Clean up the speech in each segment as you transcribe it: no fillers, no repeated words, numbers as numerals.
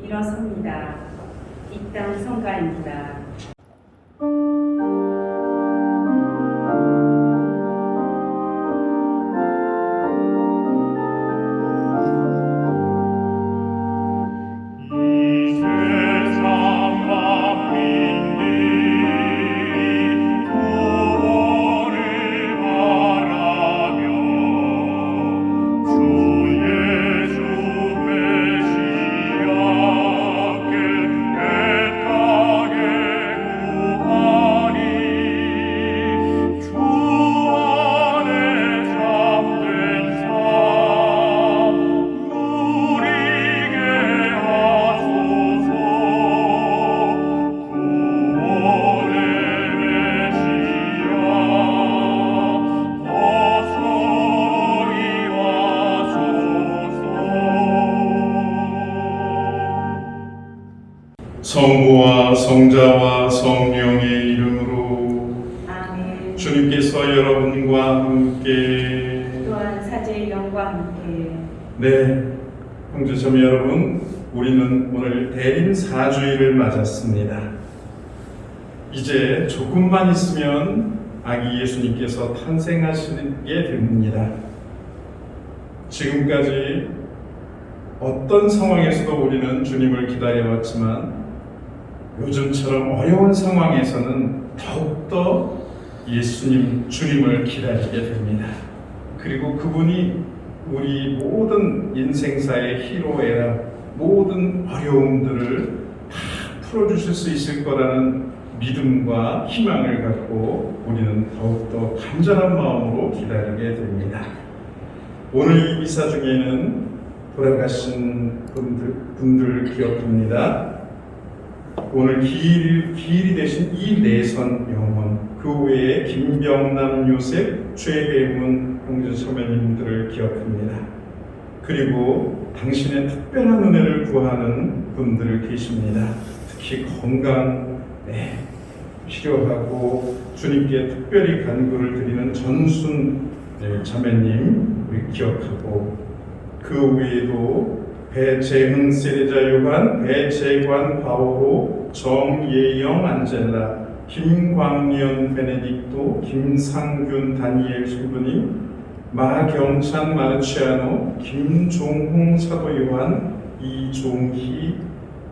일어섭니다. 이 땅 성가입니다. 성부와 성자와 성령의 이름으로 아멘. 주님께서 여러분과 함께 또한 사제의 영과 함께 네, 형제자매 여러분, 우리는 오늘 대림 4주일을 맞았습니다. 이제 조금만 있으면 아기 예수님께서 탄생하시게 됩니다. 지금까지 어떤 상황에서도 우리는 주님을 기다려왔지만 요즘처럼 어려운 상황에서는 더욱더 예수님, 주님을 기다리게 됩니다. 그리고 그분이 우리 모든 인생사의 희로애락, 모든 어려움들을 다 풀어주실 수 있을 거라는 믿음과 희망을 갖고 우리는 더욱더 간절한 마음으로 기다리게 됩니다. 오늘 이 미사 중에는 돌아가신 분들 기억합니다. 오늘 기일이 되신 이내선 영혼, 그 외에 김병남, 요셉, 최배문 형제자매님들을 기억합니다. 그리고 당신의 특별한 은혜를 구하는 분들 계십니다. 특히 건강 필요하고 주님께 특별히 간구를 드리는 전순 자매님 우리 기억하고, 그 외에도 배재흥 세례자 요한, 배재관 바오로, 정예영 안젤라, 김광연 베네딕토, 김상균 다니엘 신부님, 마경찬 마르치아노, 김종홍 사도 요한, 이종희,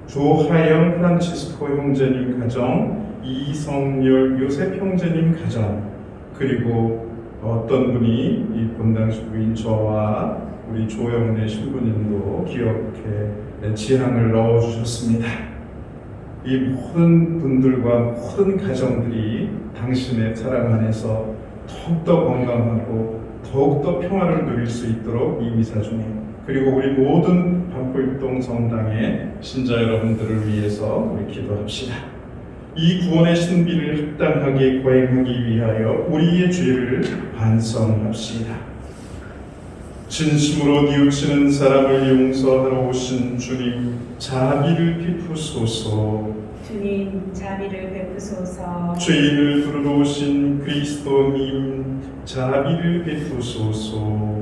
조하영 프란치스코 형제님 가정, 이성열 요셉 형제님 가정, 그리고 어떤 분이 이 본당 식구인 저와 우리 조영래 신부님도 기억해 지향을 넣어주셨습니다. 이 모든 분들과 모든 가정들이 당신의 사랑 안에서 더욱더 건강하고 더욱더 평화를 누릴 수 있도록 이 미사 중에, 그리고 우리 모든 반포일동 성당의 신자 여러분들을 위해서 우리 기도합시다. 이 구원의 신비를 합당하게 거행하기 위하여 우리의 죄를 반성합시다. 진심으로 뉘우치는 사람을 용서하러 오신 주님, 자비를 베푸소서. 주님, 자비를 베푸소서. 죄인을 부르러 오신 그리스도님, 자비를 베푸소서.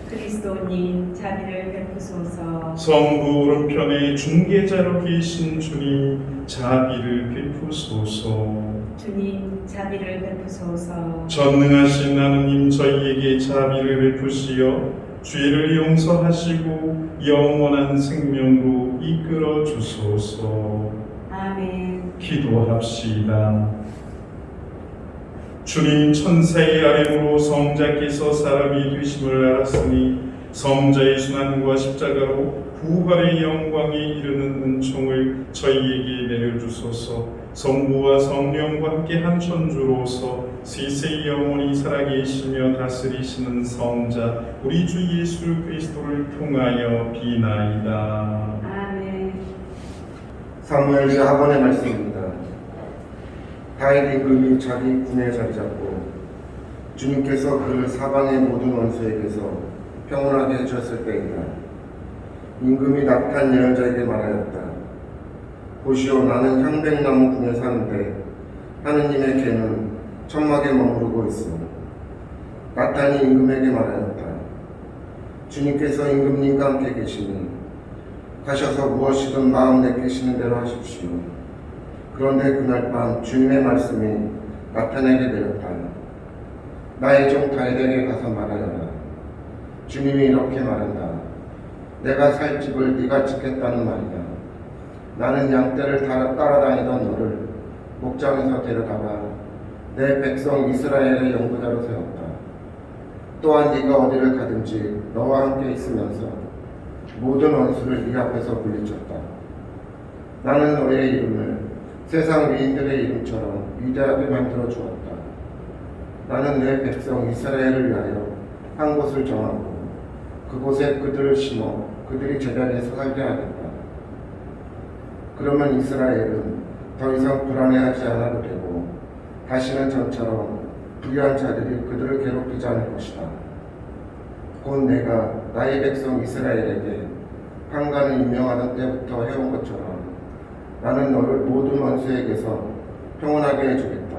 그리스도님, 자비를 베푸소서. 성부 오른편에 중개자로 계신 주님, 자비를 베푸소서. 주님, 자비를 베푸소서. 전능하신 하느님, 저희에게 자비를 베푸시어 죄를 용서하시고 영원한 생명으로 이끌어 주소서. 아멘. 기도합시다. 주님, 천사의 아뢰므로 성자께서 사람이 되심을 알았으니 성자의 순환과 십자가로 부활의 영광에 이르는 은총을 저희에게 내려주소서. 성부와 성령과 함께한 천주로서 세세 영원히 살아계시며 다스리시는 성자 우리 주 예수 그리스도를 통하여 비나이다. 아멘. 사무엘기 하반의 말씀입니다. 다윗이 금이 자기 군에 자리 잡고 주님께서 그를 사방의 모든 원수에게서 평온하게 해주셨을 때이다. 임금이 나탄 예언자에게 말하였다. 보시오, 나는 향백나무 궁에 사는데 하느님의 개는 천막에 머무르고 있어. 나탄이 임금에게 말하였다. 주님께서 임금님과 함께 계시니 가셔서 무엇이든 마음 내키시는 대로 하십시오. 그런데 그날 밤 주님의 말씀이 나타나게 되었다. 나의 종 다윗에게 가서 말하여라. 주님이 이렇게 말한다. 내가 살 집을 네가 짓겠다는 말이다. 나는 양떼를 따라다니던 너를 목장에서 데려다가 내 백성 이스라엘의 연구자로 세웠다. 또한 네가 어디를 가든지 너와 함께 있으면서 모든 원수를 네 앞에서 물리쳤다. 나는 너의 이름을 세상 위인들의 이름처럼 위대하게 만들어 주었다. 나는 내 백성 이스라엘을 위하여 한 곳을 정하고 그곳에 그들을 심어 그들이 제자리에서 살게 하겠다. 그러면 이스라엘은 더 이상 불안해하지 않아도 되고 다시는 전처럼 불의한 자들이 그들을 괴롭히지 않을 것이다. 곧 내가 나의 백성 이스라엘에게 판관을 임명하던 때부터 해온 것처럼 나는 너를 모든 원수에게서 평온하게 해주겠다.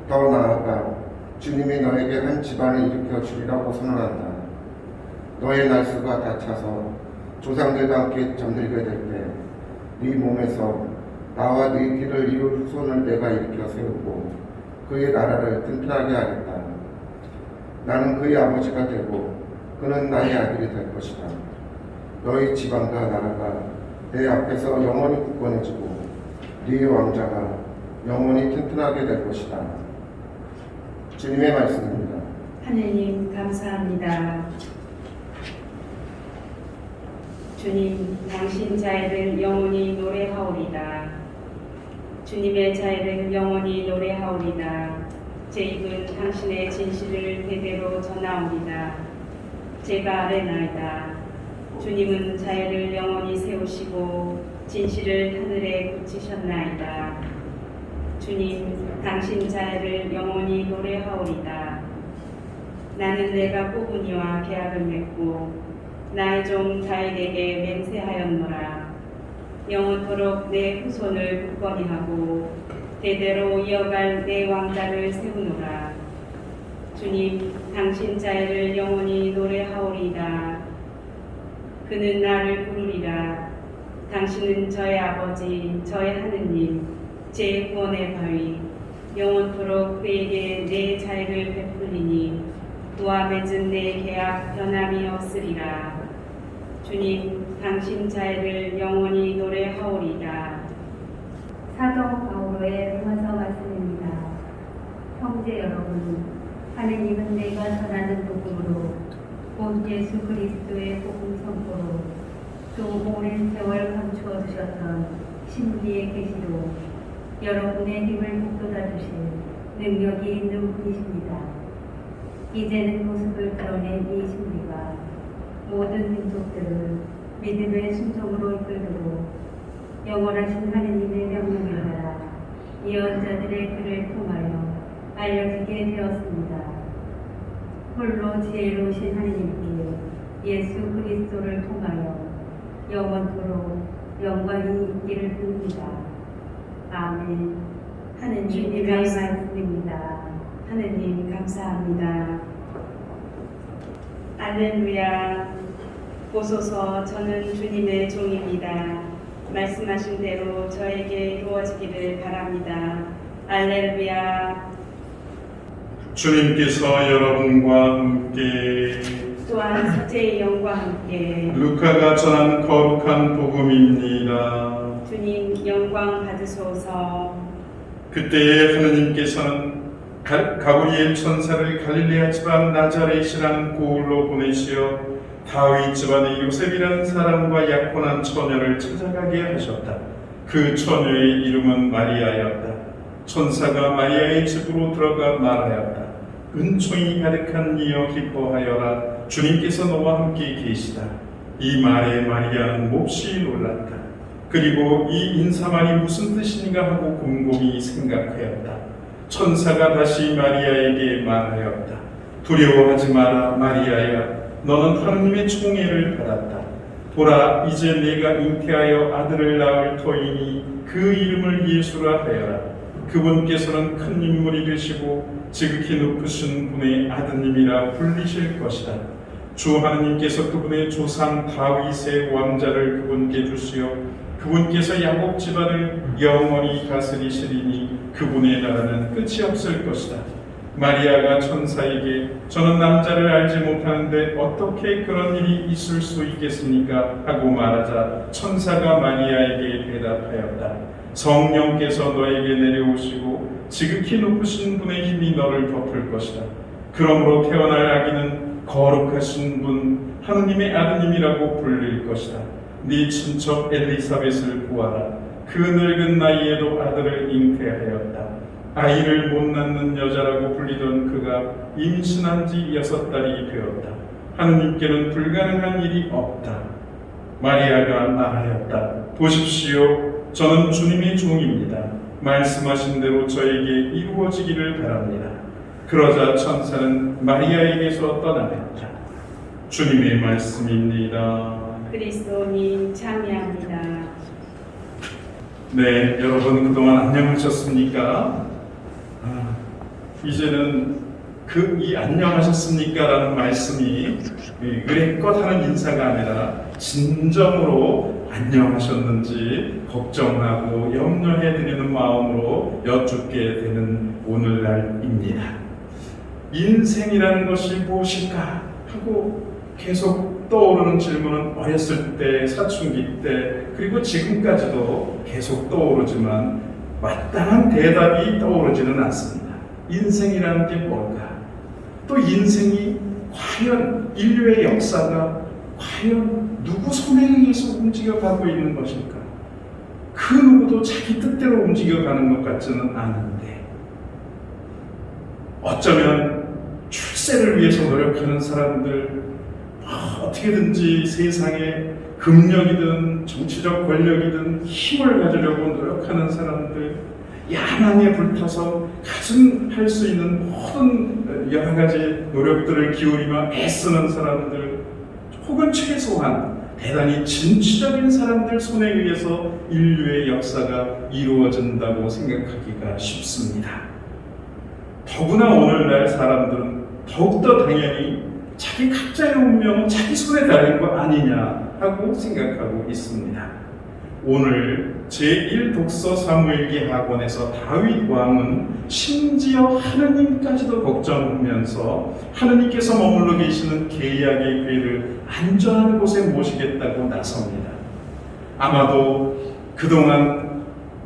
더 나아가 주님이 너에게 한 집안을 일으켜 주리라고 선언한다. 너의 날수가 다 차서 조상들과 함께 잠들게 될 때 네 몸에서 나와 네 길을 이룰 후손을 내가 일으켜 세우고 그의 나라를 튼튼하게 하겠다. 나는 그의 아버지가 되고 그는 나의 아들이 될 것이다. 너희 지방과 나라가 내 앞에서 영원히 굳건해지고 네 왕자가 영원히 튼튼하게 될 것이다. 주님의 말씀입니다. 하느님 감사합니다. 주님, 당신 자애를 영원히 노래하오리다. 주님의 자애를 영원히 노래하오리다. 제 입은 당신의 진실을 대대로 전하오리다. 제가 아뢰나이다. 주님은 자애를 영원히 세우시고 진실을 하늘에 붙이셨나이다. 주님, 당신 자애를 영원히 노래하오리다. 나는 내가 뽑은 이와 계약을 맺고 나의 종 다윗에게 맹세하였노라. 영원토록 내 후손을 굳건히 하고 대대로 이어갈 내 왕자를 세우노라. 주님, 당신 자애를 영원히 노래하오리다. 그는 나를 부르리라. 당신은 저의 아버지, 저의 하느님, 제 구원의 바위. 영원토록 그에게 내 자애를 베풀리니 그와 맺은 내 계약 변함이 없으리라. 주님, 당신 자애를 영원히 노래하오리다. 사도 바오로의 로마서 말씀입니다. 형제 여러분, 하느님은 내가 전하는 복음으로 곧 예수 그리스도의 복음 선포로 또 오랜 세월 감추어 두셨던 신비의 계시로 여러분의 힘을 북돋아 주실 능력이 있는 분이십니다. 이제는 모습을 드러낸 이 신비가 모든 민족들을 믿음의 순종으로 이끌도록 영원하신 하느님의 명령에 따라 예언자들의 글을 통하여 알려지게 되었습니다. 홀로 지혜로우신 하느님께 예수 그리스도를 통하여 영원토록 영광이 있기를 빕니다. 아멘. 하느님의 말씀입니다. 하느님 감사합니다. 알렐루야. 보소서, 저는 주님의 종입니다. 말씀하신 대로 저에게 이루어지기를 바랍니다. 알렐루야. 주님께서 여러분과 함께 또한 사제의 영과 함께 루카가 전한 거룩한 복음입니다. 주님 영광 받으소서. 그때에 하느님께서는 가브리엘 천사를 갈릴레아 지방 나자렛이라는 고을로 보내시어 다윗 집안의 요셉이라는 사람과 약혼한 처녀를 찾아가게 하셨다. 그 처녀의 이름은 마리아였다. 천사가 마리아의 집으로 들어가 말하였다. 은총이 가득한 이여 기뻐하여라. 주님께서 너와 함께 계시다. 이 말에 마리아는 몹시 놀랐다. 그리고 이 인사말이 무슨 뜻인가 하고 곰곰이 생각하였다. 천사가 다시 마리아에게 말하였다. 두려워하지 마라, 마리아야. 너는 하느님의 총애를 받았다. 보라, 이제 내가 잉태하여 아들을 낳을 터이니 그 이름을 예수라 하여라. 그분께서는 큰 인물이 되시고 지극히 높으신 분의 아드님이라 불리실 것이다. 주 하느님께서 그분의 조상 다윗의 왕자를 그분께 주시어 그분께서 야곱 집안을 영원히 다스리시리니 그분의 나라는 끝이 없을 것이다. 마리아가 천사에게 저는 남자를 알지 못하는데 어떻게 그런 일이 있을 수 있겠습니까? 하고 말하자 천사가 마리아에게 대답하였다. 성령께서 너에게 내려오시고 지극히 높으신 분의 힘이 너를 덮을 것이다. 그러므로 태어날 아기는 거룩하신 분 하느님의 아드님이라고 불릴 것이다. 네 친척 엘리사벳을 보아라. 그 늙은 나이에도 아들을 잉태하였다. 아이를 못 낳는 여자라고 불리던 그가 임신한 지 6달이 되었다. 하느님께는 불가능한 일이 없다. 마리아가 말하였다. 보십시오. 저는 주님의 종입니다. 말씀하신 대로 저에게 이루어지기를 바랍니다. 그러자 천사는 마리아에게서 떠나갔다. 주님의 말씀입니다. 그리스도님 참여합니다. 네, 여러분 그동안 안녕하셨습니까? 이제는 이 안녕하셨습니까? 라는 말씀이 의례껏 하는 인사가 아니라 진정으로 안녕하셨는지 걱정하고 염려해드리는 마음으로 여쭙게 되는 오늘날입니다. 인생이라는 것이 무엇일까? 하고 계속 떠오르는 질문은 어렸을 때, 사춘기 때, 그리고 지금까지도 계속 떠오르지만 마땅한 대답이 떠오르지는 않습니다. 인생이라는 게 뭘까? 또 인생이 과연 인류의 역사가 과연 누구 손에 의해서 움직여가고 있는 것일까? 그 누구도 자기 뜻대로 움직여가는 것 같지는 않은데 어쩌면 출세를 위해서 노력하는 사람들, 어떻게든지 세상에 금력이든 정치적 권력이든 힘을 가지려고 노력하는 사람들, 야망에 불타서 가진 수 있는 모든 여러 가지 노력들을 기울이며 애쓰는 사람들, 혹은 최소한 대단히 진취적인 사람들 손에 의해서 인류의 역사가 이루어진다고 생각하기가 쉽습니다. 더구나 오늘날 사람들은 더욱더 당연히 자기 각자의 운명은 자기 손에 달린 거 아니냐 하고 생각하고 있습니다. 오늘 제1독서 사무엘기 학원에서 다윗 왕은 심지어 하느님까지도 걱정하면서 하느님께서 머물러 계시는 계약의 궤를 안전한 곳에 모시겠다고 나섭니다. 아마도 그동안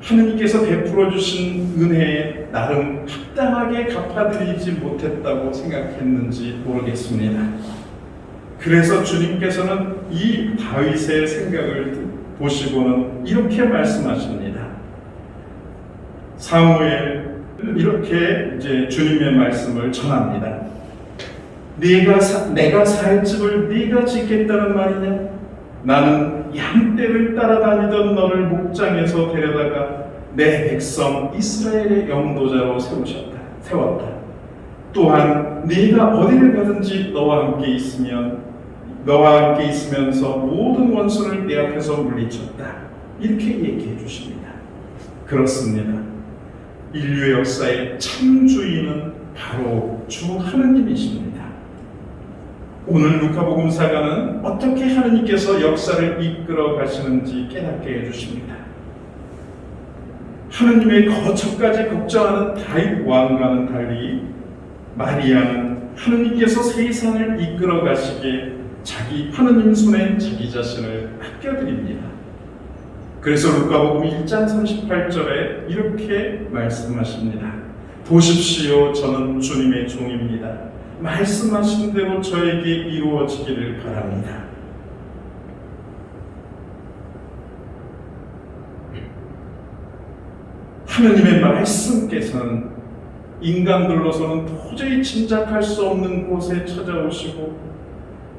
하느님께서 베풀어 주신 은혜에 나름 합당하게 갚아드리지 못했다고 생각했는지 모르겠습니다. 그래서 주님께서는 이 다윗의 생각을 보시고는 이렇게 말씀하십니다. 사무엘 이렇게 이제 주님의 말씀을 전합니다. 내가 살 집을 네가 짓겠다는 말이냐? 나는 양떼를 따라다니던 너를 목장에서 데려다가 내 백성 이스라엘의 영도자로 세웠다. 또한 네가 어디를 가든지 너와 함께 있으면서 모든 원수를 내 앞에서 물리쳤다. 이렇게 얘기해 주십니다. 그렇습니다. 인류의 역사의 참 주인은 바로 주 하느님이십니다. 오늘 누가복음사가는 어떻게 하느님께서 역사를 이끌어 가시는지 깨닫게 해주십니다. 하느님의 거처까지 걱정하는 다윗 왕과는 달리 마리아는 하느님께서 세상을 이끌어 가시기에 하느님 손에 자기 자신을 맡겨드립니다. 그래서 루카복음 1장 38절에 이렇게 말씀하십니다. 보십시오, 저는 주님의 종입니다. 말씀하신 대로 저에게 이루어지기를 바랍니다. 하느님의 말씀께서는 인간들로서는 도저히 짐작할 수 없는 곳에 찾아오시고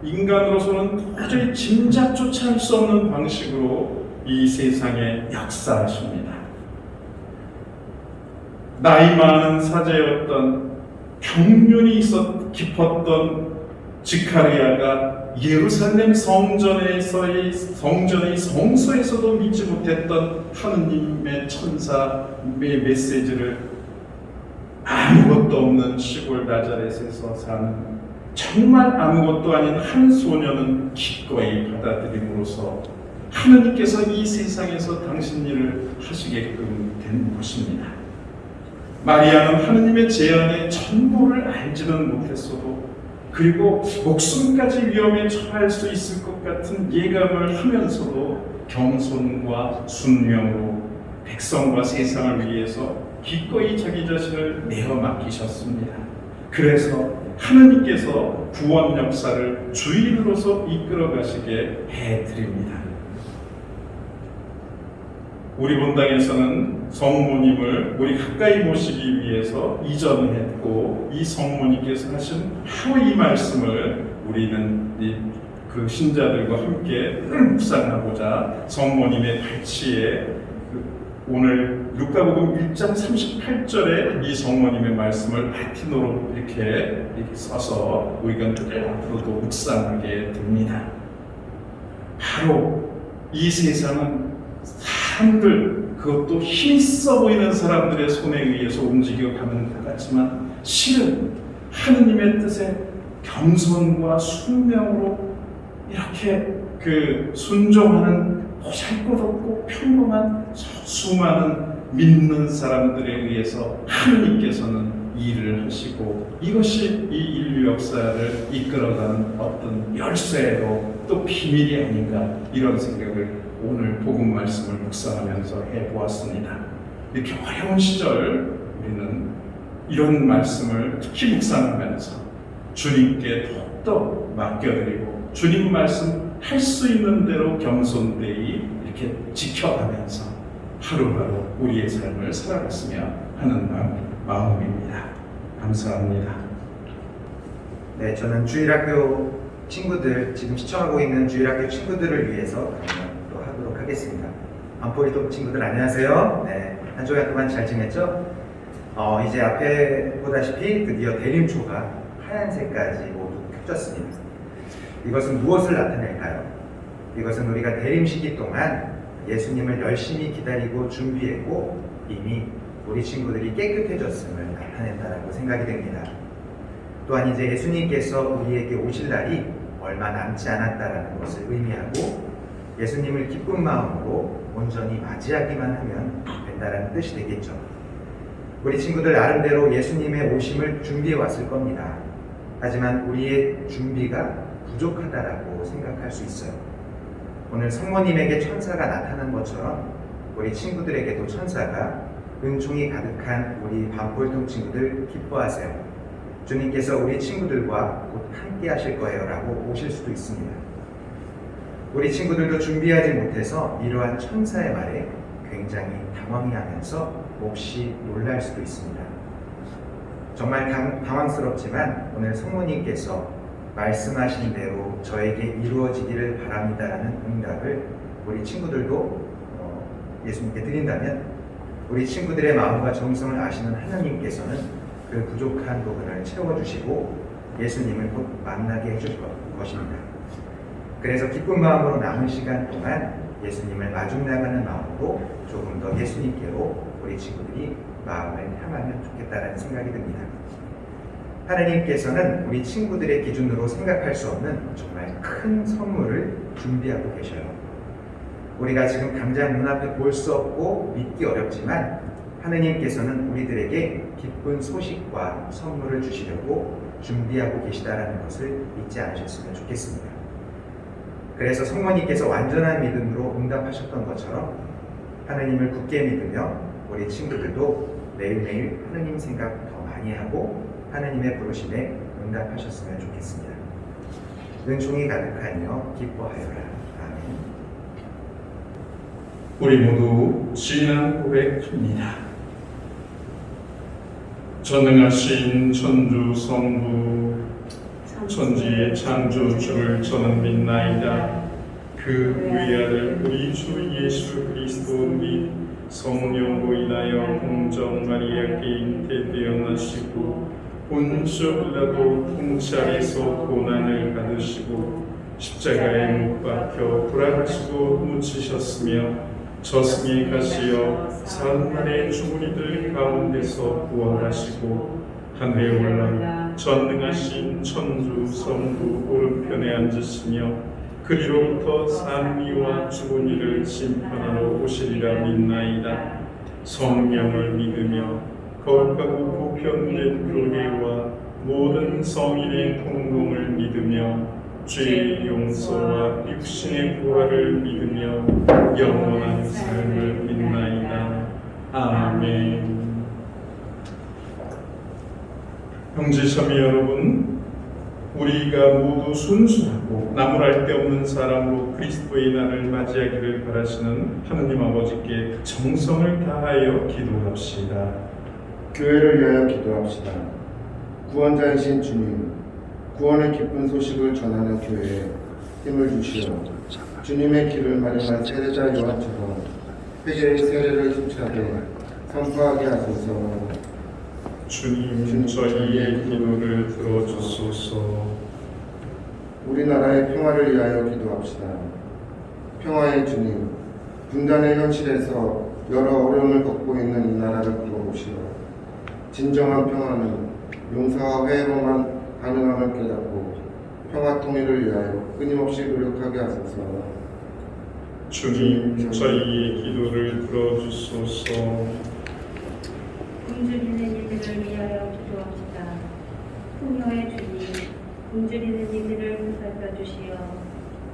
인간으로서는 도저히 짐작조차 할 수 없는 방식으로 이 세상에 역사하십니다. 나이 많은 사제였던 경륜이 깊었던 지카리아가 예루살렘 성전의 성소에서도 믿지 못했던 하느님의 천사의 메시지를 아무것도 없는 시골 나자렛에서 사는 정말 아무것도 아닌 한 소녀는 기꺼이 받아들임으로써 하느님께서 이 세상에서 당신 일을 하시게끔 된 것입니다. 마리아는 하느님의 제안의 전부를 알지는 못했어도, 그리고 목숨까지 위험에 처할 수 있을 것 같은 예감을 하면서도 겸손과 순명으로 백성과 세상을 위해서 기꺼이 자기 자신을 내어 맡기셨습니다. 그래서 하느님께서 구원 역사를 주인으로서 이끌어 가시게 해드립니다. 우리 본당에서는 성모님을 우리 가까이 모시기 위해서 이전했고, 이 성모님께서 하신 바로 이 말씀을 우리는 그 신자들과 함께 묵상하고자 성모님의 발치에 오늘 루카복음 1장 38절에 이 성모님의 말씀을 라틴어로 이렇게 써서 우리가 앞으로도 묵상하게 됩니다. 바로 이 세상은 사람들, 그것도 힘있어 보이는 사람들의 손에 의해서 움직여가는 것 같지만 실은 하느님의 뜻에 겸손과 순명으로 이렇게 순종하는 보잘것없고 평범한 수많은 믿는 사람들에 의해서 하느님께서는 일을 하시고, 이것이 이 인류 역사를 이끌어가는 어떤 열쇠로 또 비밀이 아닌가, 이런 생각을 오늘 복음 말씀을 묵상하면서 해보았습니다. 이렇게 어려운 시절 우리는 이런 말씀을 특히 묵상하면서 주님께 더욱더 맡겨드리고, 주님 말씀 할 수 있는 대로 겸손되이 이렇게 지켜가면서 하루하루 우리의 삶을 살아갔으면 하는 마음입니다. 감사합니다. 네, 저는 주일학교 친구들, 지금 시청하고 있는 주일학교 친구들을 위해서 또 하도록 하겠습니다. 안포리도 친구들 안녕하세요. 네, 한 주간 동안 잘 지냈죠? 이제 앞에 보다시피 드디어 대림초가 하얀색까지 모두 펴졌습니다. 이것은 무엇을 나타낼까요? 이것은 우리가 대림 시기 동안 예수님을 열심히 기다리고 준비했고 이미 우리 친구들이 깨끗해졌음을 나타낸다라고 생각이 됩니다. 또한 이제 예수님께서 우리에게 오실 날이 얼마 남지 않았다라는 것을 의미하고, 예수님을 기쁜 마음으로 온전히 맞이하기만 하면 된다라는 뜻이 되겠죠. 우리 친구들 나름대로 예수님의 오심을 준비해 왔을 겁니다. 하지만 우리의 준비가 부족하다라고 생각할 수 있어요. 오늘 성모님에게 천사가 나타난 것처럼 우리 친구들에게도 천사가 은총이 가득한 우리 반포일동 친구들 기뻐하세요. 주님께서 우리 친구들과 곧 함께 하실 거예요 라고 오실 수도 있습니다. 우리 친구들도 준비하지 못해서 이러한 천사의 말에 굉장히 당황해하면서 몹시 놀랄 수도 있습니다. 정말 당황스럽지만 오늘 성모님께서 말씀하신 대로 저에게 이루어지기를 바랍니다라는 응답을 우리 친구들도 예수님께 드린다면, 우리 친구들의 마음과 정성을 아시는 하나님께서는 그 부족한 부분을 채워주시고 예수님을 곧 만나게 해줄 것입니다. 그래서 기쁜 마음으로 남은 시간 동안 예수님을 마중나가는 마음으로 조금 더 예수님께로 우리 친구들이 마음을 향하면 좋겠다라는 생각이 듭니다. 하나님께서는 우리 친구들의 기준으로 생각할 수 없는 정말 큰 선물을 준비하고 계셔요. 우리가 지금 당장 눈앞에 볼 수 없고 믿기 어렵지만 하느님께서는 우리들에게 기쁜 소식과 선물을 주시려고 준비하고 계시다라는 것을 잊지 않으셨으면 좋겠습니다. 그래서 성모님께서 완전한 믿음으로 응답하셨던 것처럼 하느님을 굳게 믿으며 우리 친구들도 매일매일 하느님 생각 더 많이 하고 하느님의 부르심에 응답하셨으면 좋겠습니다. 은총이 가득하여 기뻐하여라. 아멘. 우리 모두 신앙 고백합니다. 전능하신 천주 성부 천지의 창조주를 저는 믿나이다. 그 위아들 우리 주 예수 그리스도 및 성령으로 인하여 공정 마리아께 잉태되어나시고 본시오 빌라도 통치 아래서 고난을 받으시고 십자가에 못 박혀 부활하시고 묻히셨으며 저승에 가시어 사흘 만에 죽은 이들 가운데서 부활하시고 하늘에 올라 전능하신 천주 성부 오른편에 앉으시며 그리로부터 산이와 죽은 이를 심판하러 오시리라 믿나이다. 성령을 믿으며 거룩하고 보편된 교회와 모든 성인의 통공을 믿으며 죄의 용서와 육신의 부활을 믿으며 영원한 삶을 믿나이다. 아멘. 형제자매 여러분, 우리가 모두 순수하고 나무랄 데 없는 사람으로 그리스도의 날을 맞이하기를 바라시는 하느님 아버지께 정성을 다하여 기도합시다. 교회를 위하여 기도합시다. 구원자이신 주님, 구원의 기쁜 소식을 전하는 교회에 힘을 주시어 주님의 길을 마련한 세례자 요한처럼 회개의 세례를 힘차게 선포하게 하소서. 주님, 저희의 기도를 들어주소서. 우리나라의 평화를 위하여 기도합시다. 평화의 주님, 분단의 현실에서 여러 어려움을 겪고 있는 이 나라를 불러보시어 진정한 평화는 용서와 회로만 가능함을 깨닫고 평화 통일을 위하여 끊임없이 노력하게 하소서. 주님, 저희의 기도를 들어주소서. 굶주리는 이들을 위하여 기도합시다. 풍요의 주님, 굶주리는 이들을 보살펴 주시어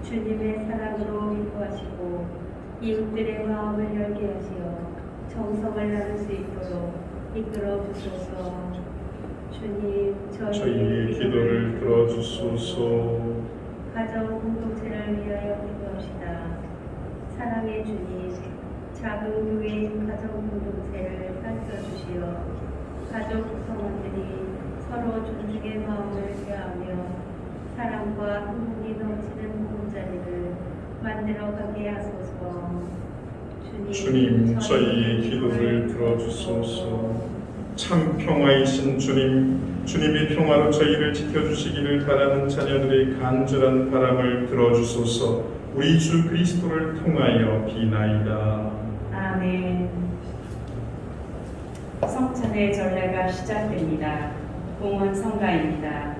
주님의 사랑으로 인도하시고 이웃들의 마음을 열게 하시어 정성을 나눌 수 있도록 이끌어 주소서. 주님, 저희의 기도를 들어주소서. 가정 공동체를 위하여 기도합시다. 사랑의 주님, 작은 교회인 가정 공동체를 살펴주시어 가족 구성원들이 서로 존중의 마음을 대하며 사랑과 행복이 넘치는 보금자리를 만들어가게 하소서. 주님, 저희의 기도를 들어주소서. 참 평화이신 주님, 주님의 평화로 저희를 지켜주시기를 바라는 자녀들의 간절한 바람을 들어주소서. 우리 주 그리스도를 통하여 비나이다. 아멘. 성찬의 전례가 시작됩니다. 공원 성가입니다.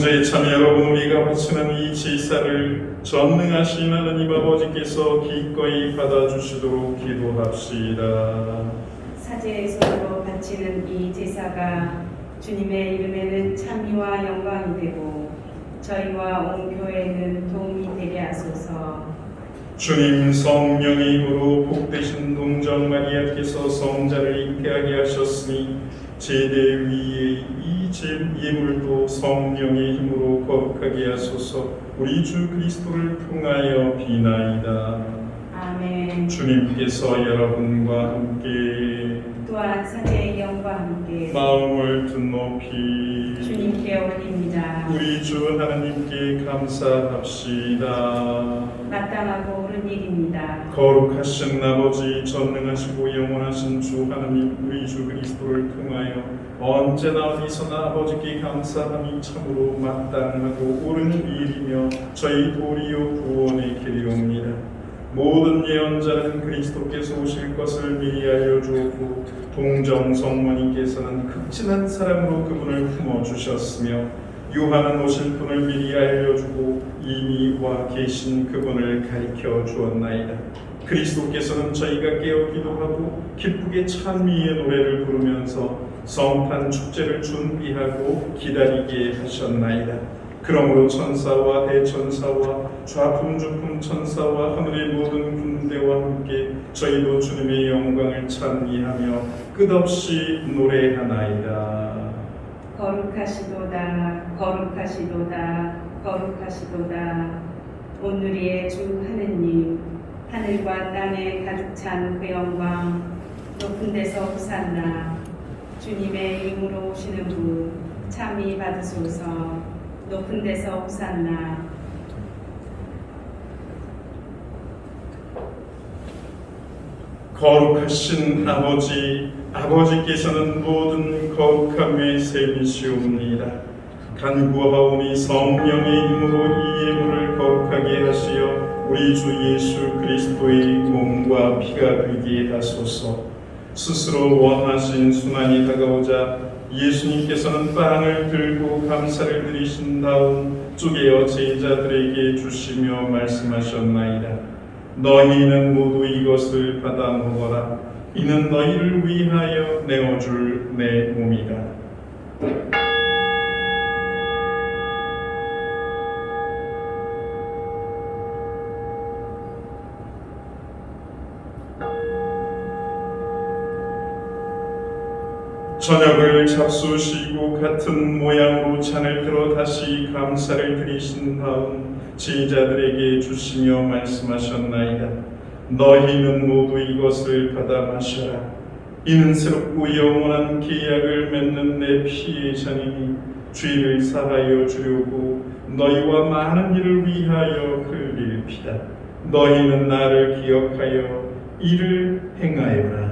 형제 자매 여러분, 우리가 바치는 이 제사를 전능하신 하느님 아버지께서 기꺼이 받아주시도록 기도합시다. 사제의 손으로 바치는 이 제사가 주님의 이름에는 찬미와 영광이 되고 저희와 온 교회에는 도움이 되게 하소서. 주님, 성령의 힘으로 복되신 동정 마리아께서 성자를 잉태하게 하셨으니 제대 위에 이 예물도 성령의 힘으로 거룩하게 하소서. 우리 주 그리스도를 통하여 비나이다. 아멘. 주님께서 여러분과 함께 또한 사제의 영과 함께 마음을 드높이 주님께 주께 올립니다. 우리 주 하나님께 감사합시다. 마땅하고 옳은 일입니다. 거룩하신 아버지, 전능하시고 영원하신 주 하나님, 우리 주 그리스도를 통하여 언제나 어디서나 아버지께 감사함이 참으로 마땅하고 옳은 일이며 저희 도리요 구원의 길이옵니다. 모든 예언자는 그리스도께서 오실 것을 미리 알려주었고 동정 성모님께서는 극진한 사랑으로 그분을 품어주셨으며 요한은 오실 분을 미리 알려주고 이미 와 계신 그분을 가리켜 주었나이다. 그리스도께서는 저희가 깨어 기도하고 기쁘게 찬미의 노래를 부르면서 성탄 축제를 준비하고 기다리게 하셨나이다. 그러므로 천사와 대천사와 좌품주품 천사와 하늘의 모든 군대와 함께 저희도 주님의 영광을 찬미하며 끝없이 노래하나이다. 거룩하시도다, 거룩하시도다, 거룩하시도다. 오늘의 주 하느님, 하늘과 땅에 가득 찬 그 영광, 높은 데서 호산나. 주님의 이름으로 오시는 분 참이 받으소서. 높은 데서 호산나. 거룩하신 아버지, 아버지께서는 모든 거룩함의 셈이시옵니다. 간구하오니 성령의 힘으로 이 예물을 거룩하게 하시어 우리 주 예수 그리스도의 몸과 피가 되게 하소서. 스스로 원하신 순환이 다가오자 예수님께서는 빵을 들고 감사를 드리신 다음 쪼개어 제자들에게 주시며 말씀하셨나이다. 너희는 모두 이것을 받아 먹어라. 이는 너희를 위하여 내어줄 내 몸이다. 저녁을 잡수시고 같은 모양으로 잔을 들어 다시 감사를 드리신 다음 제자들에게 주시며 말씀하셨나이다. 너희는 모두 이것을 받아 마셔라. 이는 새롭고 영원한 계약을 맺는 내 피의 잔이니 죄를 사하여 주려고 너희와 많은 이를 위하여 흘릴 피다. 너희는 나를 기억하여 이를 행하여라.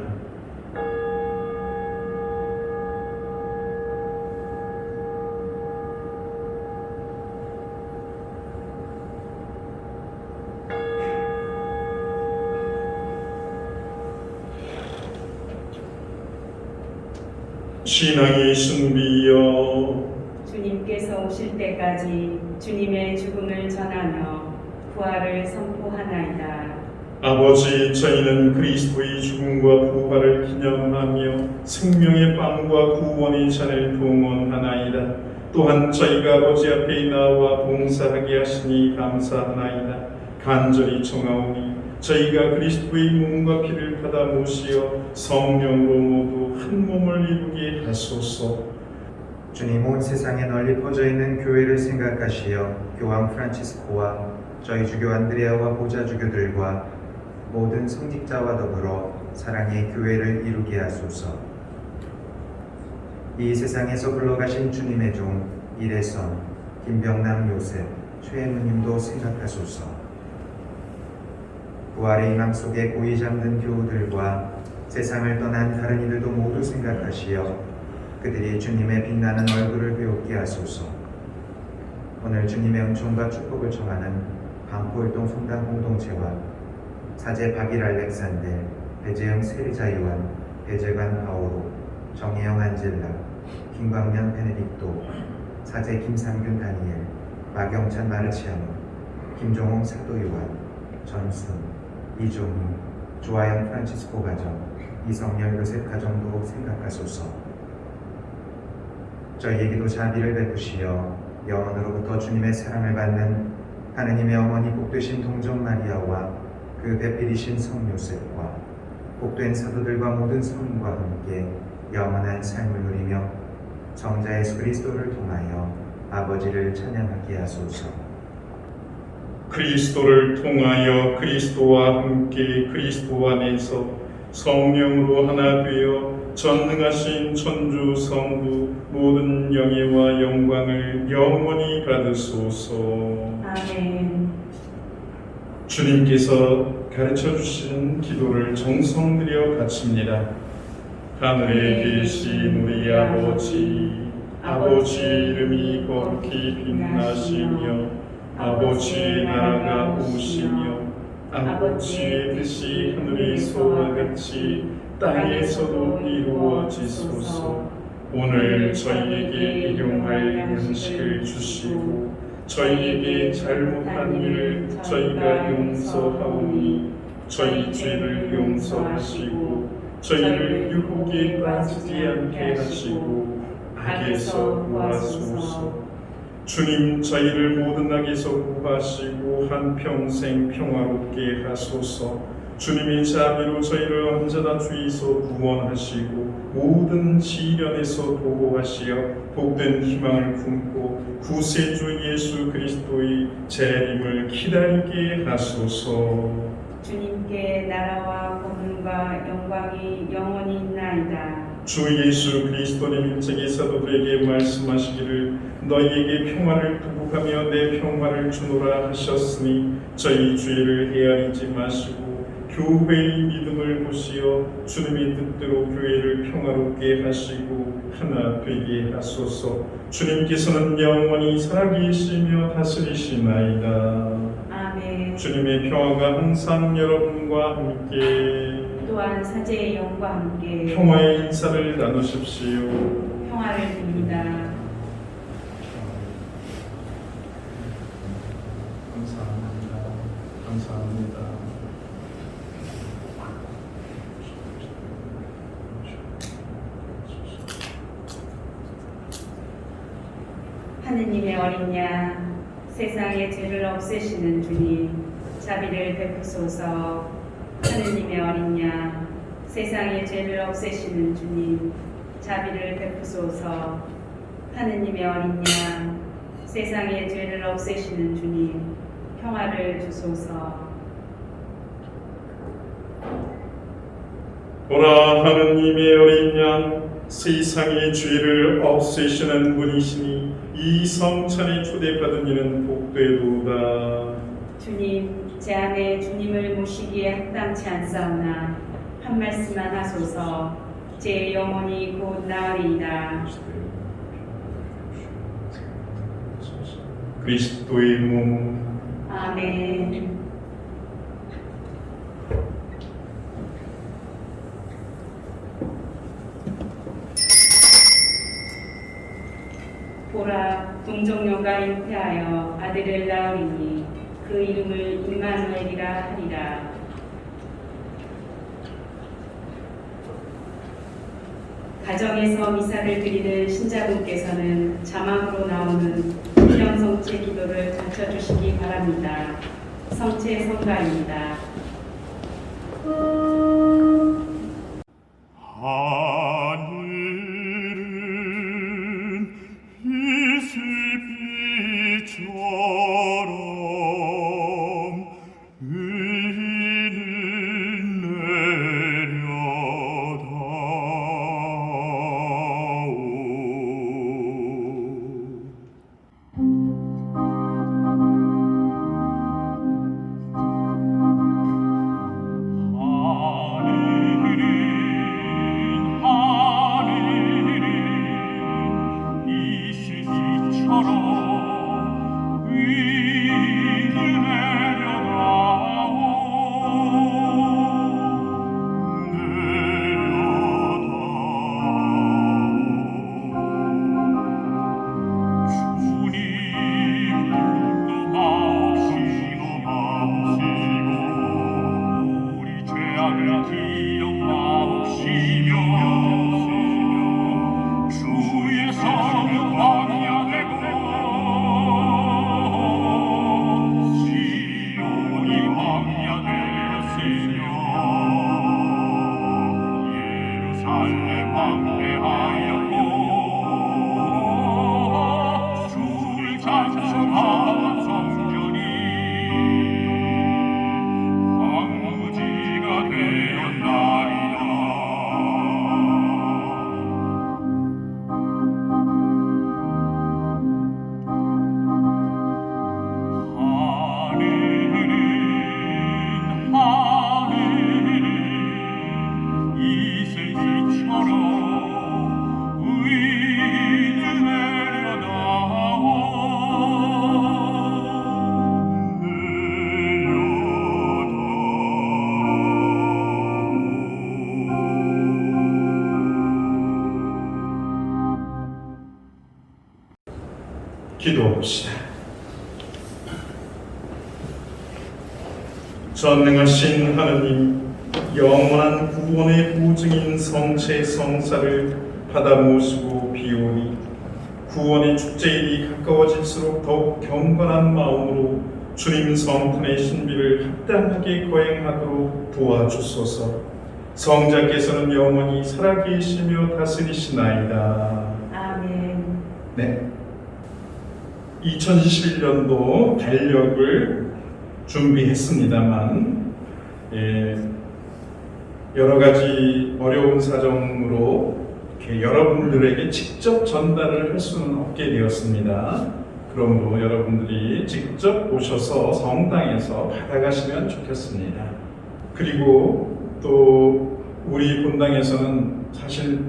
신앙의 신비여, 주님께서 오실 때까지 주님의 죽음을 전하며 부활을 선포하나이다. 아버지, 저희는 그리스도의 죽음과 부활을 기념하며 생명의 빵과 구원의 잔을 동원하나이다. 또한 저희가 아버지 앞에 나와 봉사하게 하시니 감사하나이다. 간절히 청하오니 저희가 그리스도의 몸과 피를 받아 모시어 성령으로 모두 한 몸을 이루게 하소서. 주님, 온 세상에 널리 퍼져 있는 교회를 생각하시어 교황 프란치스코와 저희 주교 안드레아와 보좌 주교들과 모든 성직자와 더불어 사랑의 교회를 이루게 하소서. 이 세상에서 불러가신 주님의 종 이래선, 김병남 요셉, 최혜무님도 생각하소서. 부활의 희망 속에 고이 잠든 교우들과 세상을 떠난 다른 이들도 모두 생각하시어 그들이 주님의 빛나는 얼굴을 배우게 하소서. 오늘 주님의 은총과 축복을 청하는 방포율동 성당 공동체와 사제 박일 알렉산델, 배재영 세리자 요한, 배재관 바오로, 정혜영 안젤라, 김광년 베네딕토, 사제 김상균 다니엘, 마경찬 마르치아노, 김종홍 사도 요한, 전순, 이종희, 조아영 프란치스코 가정, 이성열 요셉 가정도 생각하소서. 저희에게도 자비를 베푸시어 영원으로부터 주님의 사랑을 받는 하느님의 어머니 복되신 동정 마리아와 그 배필이신 성 요셉과 복된 사도들과 모든 성인과 함께 영원한 삶을 누리며 정자 예수 그리스도를 통하여 아버지를 찬양하게 하소서. 그리스도를 통하여 그리스도와 함께 그리스도 안에서 성령으로 하나 되어 전능하신 천주 성부 모든 영예와 영광을 영원히 받으소서. 아멘. 주님께서 가르쳐 주신 기도를 정성 들여 바칩니다. 하늘에 계신 우리 아버지, 아버지 이름이 거룩히 빛나시며 아버지의 나라가 오시며 아버지의 뜻이 하늘에서와 같이 땅에서도 이루어지소서. 오늘 저희에게 일용할 음식을 주시고 저희에게 잘못한 일을 저희가 용서하오니 저희 죄를 용서하시고 저희를 유혹에 빠지지 않게 하시고 악에서 구하소서. 주님, 저희를 모든 악에서 구하시고 한평생 평화롭게 하소서. 주님의 자비로 저희를 언제나 주의소 구원하시고 모든 시련에서 보호하시어 복된 희망을 품고 구세주 예수 그리스도의 재림을 기다리게 하소서. 주님께 나라와 권능과 영광이 영원히 있나이다. 주 예수 그리스도님 일찍이 사도들에게 말씀하시기를 너희에게 평화를 두고 가며 내 평화를 주노라 하셨으니 저희 죄를 헤아리지 마시고 교회의 믿음을 보시어 주님의 뜻대로 교회를 평화롭게 하시고 하나 되게 하소서. 주님께서는 영원히 살아계시며 다스리시나이다. 아멘. 주님의 평화가 항상 여러분과 함께 또한 사제의 영과 함께 평화의 인사를 나누십시오. 평화를 빕니다. 감사합니다. 감사합니다. 하느님의 어린 양, 세상의 죄를 없애시는 주님, 자비를 베푸소서. 하느님의 어린 양, 세상의 죄를 없애시는 주님, 자비를 베푸소서. 하느님의 어린 양, 세상의 죄를 없애시는 주님, 평화를 주소서. 보라, 하느님의 어린 양, 세상의 죄를 없애시는 분이시니 이 성찬에 초대받은 이는 복되도다. 주님, 제 안에 주님을 모시기에 합당치 않사오나 한 말씀만 하소서. 제 영혼이 곧 나으리이다. 그리스도의 몸. 아멘. 보라, 동정녀가 잉태하여 아들을 낳으리니 그 이름을 임마누엘이라 하리라. 가정에서 미사를 드리는 신자분께서는 자막으로 나오는 신령 성체 기도를 갖춰주시기 바랍니다. 성체 성가입니다. 하늘은 이슬빛처럼 의인을 내려다오. 하늘은 이슬빛처럼 위를 내려다오. 주님 마옵시고 우리 죄악을 기억마옵시며 주의 성령 광야되고 시온이 광야되었으며 예루살렘 방패하였고 주를 찬송하는 성전이 황무지가 되었나이다. 기도합시다. 전능하신 하느님, 영원한 구원의 보증인 성체 성사를 받아 모시고 비오니 구원의 축제일이 가까워질수록 더욱 경건한 마음으로 주님 성탄의 신비를 합당하게 거행하도록 도와주소서. 성자께서는 영원히 살아계시며 다스리시나이다. 아멘. 네. 2021년도 달력을 준비했습니다만 여러 가지 어려운 사정으로 이렇게 여러분들에게 직접 전달을 할 수는 없게 되었습니다. 그러므로 여러분들이 직접 오셔서 성당에서 받아가시면 좋겠습니다. 그리고 또 우리 본당에서는 사실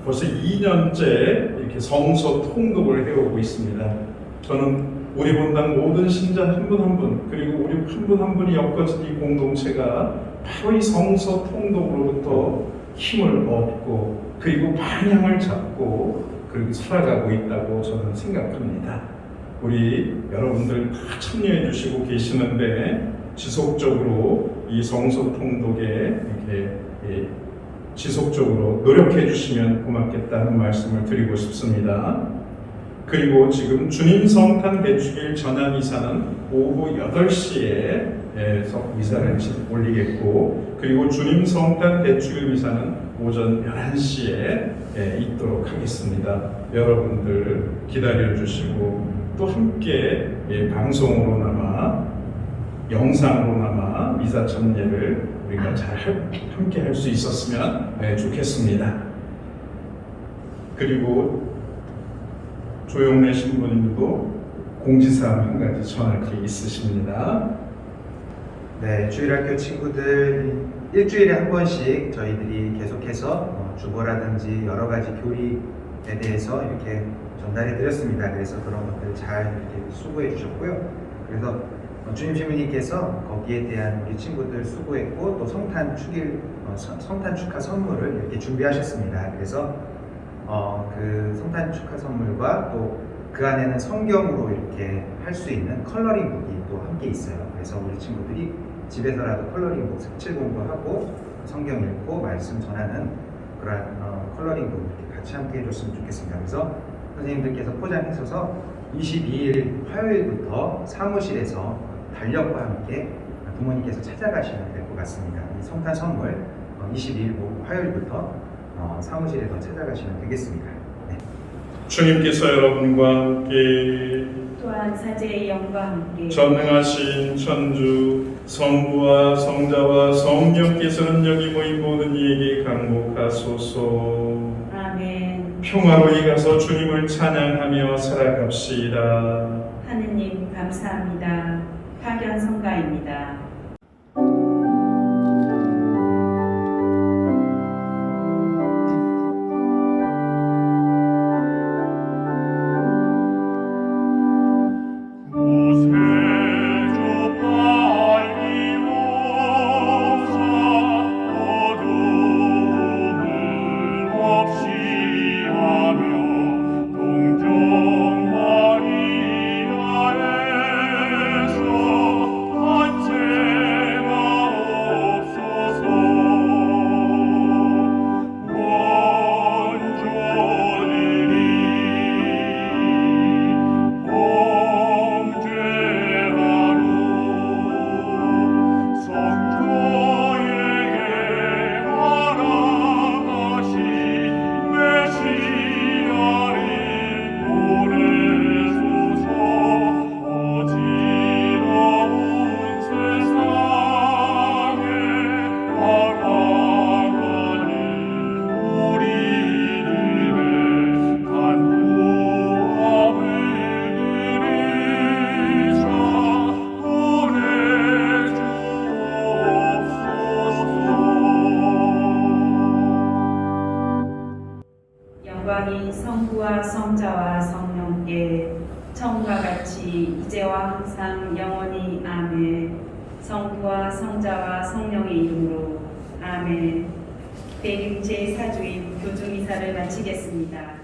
벌써 2년째 이렇게 성서 통독을 해오고 있습니다. 저는 우리 본당 모든 신자 한 분 한 분, 그리고 우리 한 분 한 분이 엮어진 이 공동체가 바로 이 성서 통독으로부터 힘을 얻고 그리고 방향을 잡고 그리고 살아가고 있다고 저는 생각합니다. 우리 여러분들 다 참여해 주시고 계시는데 지속적으로 이 성서 통독에 이렇게 지속적으로 노력해 주시면 고맙겠다는 말씀을 드리고 싶습니다. 그리고 지금 주님 성탄 배축일 전환 미사는 오후 8시에 미사를 올리겠고, 그리고 주님 성탄 배축일 미사는 오전 11시에 있도록 하겠습니다. 여러분들 기다려 주시고 또 함께 방송으로나마 영상으로나마 미사 참여를 우리가 잘 함께 할 수 있었으면 좋겠습니다. 그리고 조용래 신부님도 공지사항 한 가지 전할 게 있으십니다. 네, 주일학교 친구들 일주일에 한 번씩 저희들이 계속해서 주보라든지 여러 가지 교리에 대해서 이렇게 전달해 드렸습니다. 그래서 그런 것들 잘 이렇게 수고해 주셨고요. 그래서 주님 시민님께서 거기에 대한 우리 친구들 수고했고 또 성탄 축하 선물을 이렇게 준비하셨습니다. 그래서 그 성탄 축하 선물과 또 그 안에는 성경으로 이렇게 할 수 있는 컬러링북이 또 함께 있어요. 그래서 우리 친구들이 집에서라도 컬러링북 색칠 공부하고 성경 읽고 말씀 전하는 그런 컬러링북 이렇게 같이 함께 해줬으면 좋겠습니다. 그래서 선생님들께서 포장해서서 22일 화요일부터 사무실에서 달력과 함께 부모님께서 찾아가시면 될 것 같습니다. 이 성탄 선물 22일 화요일부터 사무실에서 찾아가시면 되겠습니다. 네. 주님께서 여러분과 함께 또한 사제의 영과 함께 전능하신 천주 성부와 성자와 성령께서는 여기 모인 모든 이에게 강복하소서. 아멘. 평화로 이가서 주님을 찬양하며 살아갑시다. 하느님 감사합니다. 파견 성가입니다. 영광이 성부와 성자와 성령께 처음과 같이 이제와 항상 영원히 아멘. 성부와 성자와 성령의 이름으로 아멘. 대림 제4주일 교주미사를 마치겠습니다.